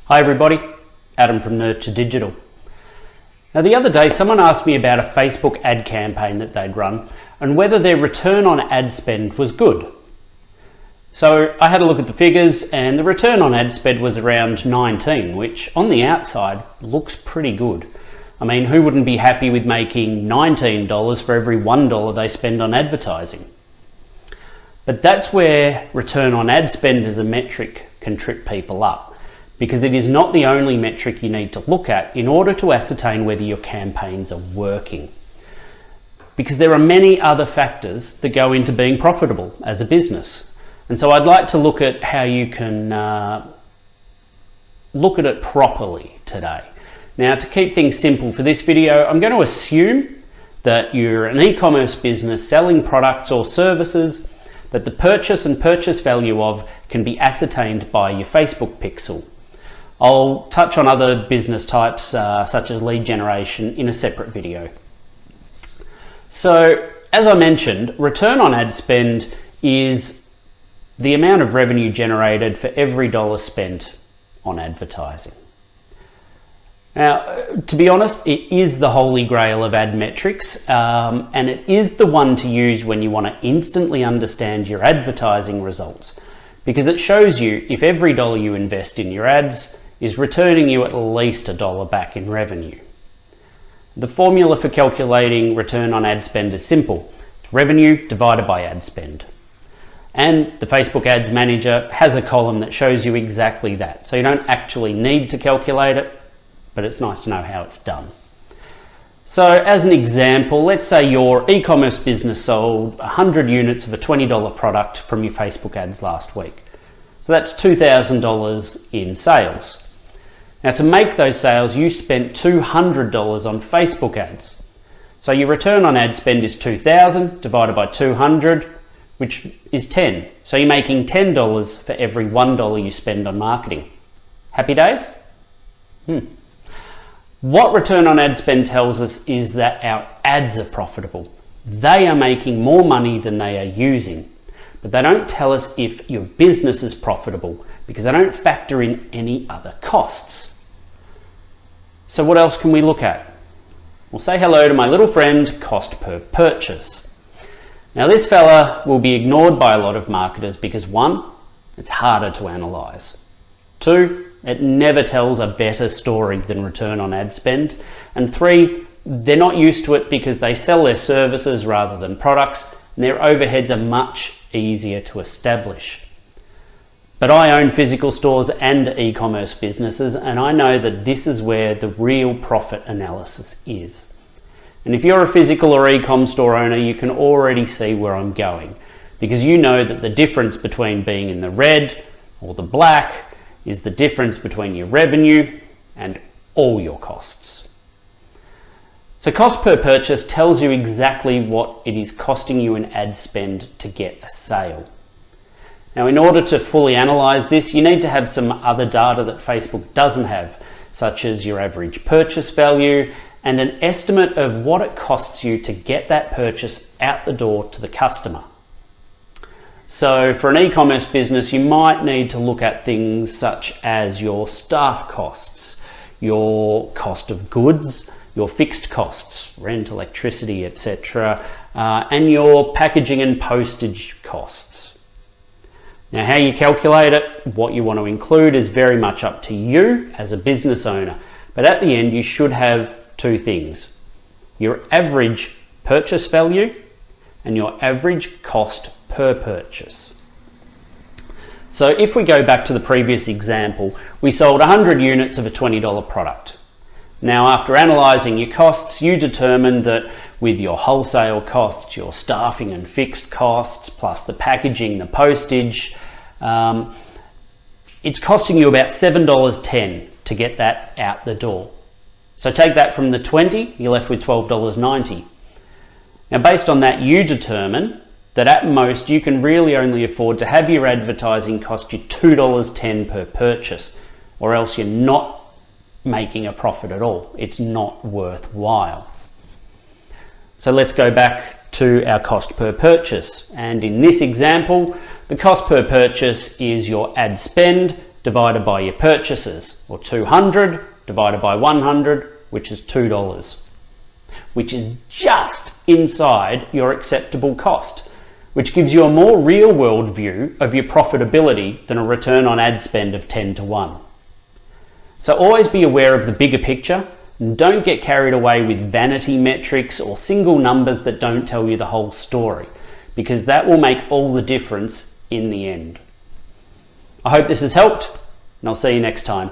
Hi everybody, Adam from Nurture Digital. Now the other day someone asked me about a Facebook ad campaign that they'd run and whether their return on ad spend was good. So I had a look at the figures and the return on ad spend was around 19, which on the outside looks pretty good. I mean, who wouldn't be happy with making $19 for every $1 they spend on advertising? But that's where return on ad spend as a metric can trip people up, because it is not the only metric you need to look at in order to ascertain whether your campaigns are working. Because there are many other factors that go into being profitable as a business. And so I'd like to look at how you can look at it properly today. Now, to keep things simple for this video, I'm going to assume that you're an e-commerce business selling products or services that the purchase and purchase value of can be ascertained by your Facebook pixel. I'll touch on other business types such as lead generation in a separate video. So, as I mentioned, return on ad spend is the amount of revenue generated for every dollar spent on advertising. Now, to be honest, it is the holy grail of ad metrics, and it is the one to use when you want to instantly understand your advertising results, because it shows you if every dollar you invest in your ads is returning you at least $1 back in revenue. The formula for calculating return on ad spend is simple. It's revenue divided by ad spend. And the Facebook Ads Manager has a column that shows you exactly that. So you don't actually need to calculate it, but it's nice to know how it's done. So as an example, let's say your e-commerce business sold 100 units of a $20 product from your Facebook ads last week. So that's $2,000 in sales. Now, to make those sales, you spent $200 on Facebook ads. So your return on ad spend is $2,000 divided by 200, which is 10. So you're making $10 for every $1 you spend on marketing. Happy days? What return on ad spend tells us is that our ads are profitable. They are making more money than they are using. But they don't tell us if your business is profitable because they don't factor in any other costs. So what else can we look at? We'll say hello to my little friend, cost per purchase. Now this fella will be ignored by a lot of marketers because 1, it's harder to analyze. 2, it never tells a better story than return on ad spend. And 3, they're not used to it because they sell their services rather than products, and their overheads are much easier to establish. But I own physical stores and e-commerce businesses, and I know that this is where the real profit analysis is. And if you're a physical or e-com store owner, you can already see where I'm going, because you know that the difference between being in the red or the black is the difference between your revenue and all your costs. So cost per purchase tells you exactly what it is costing you in ad spend to get a sale. Now, in order to fully analyze this, you need to have some other data that Facebook doesn't have, such as your average purchase value and an estimate of what it costs you to get that purchase out the door to the customer. So for an e-commerce business, you might need to look at things such as your staff costs, your cost of goods, your fixed costs, rent, electricity, etc., and your packaging and postage costs. Now, how you calculate it, what you want to include is very much up to you as a business owner. But at the end, you should have 2 things: your average purchase value and your average cost per purchase. So if we go back to the previous example, we sold 100 units of a $20 product. Now, after analysing your costs, you determined that with your wholesale costs, your staffing and fixed costs, plus the packaging, the postage, it's costing you about $7.10 to get that out the door. So take that from the 20, you're left with $12.90. Now, based on that, you determine that at most you can really only afford to have your advertising cost you $2.10 per purchase, or else you're not making a profit at all. It's not worthwhile. So let's go back to our cost per purchase. And in this example, the cost per purchase is your ad spend divided by your purchases, or 200 divided by 100, which is $2, which is just inside your acceptable cost, which gives you a more real-world view of your profitability than a return on ad spend of 10 to 1. So always be aware of the bigger picture and don't get carried away with vanity metrics or single numbers that don't tell you the whole story, because that will make all the difference in the end. I hope this has helped, and I'll see you next time.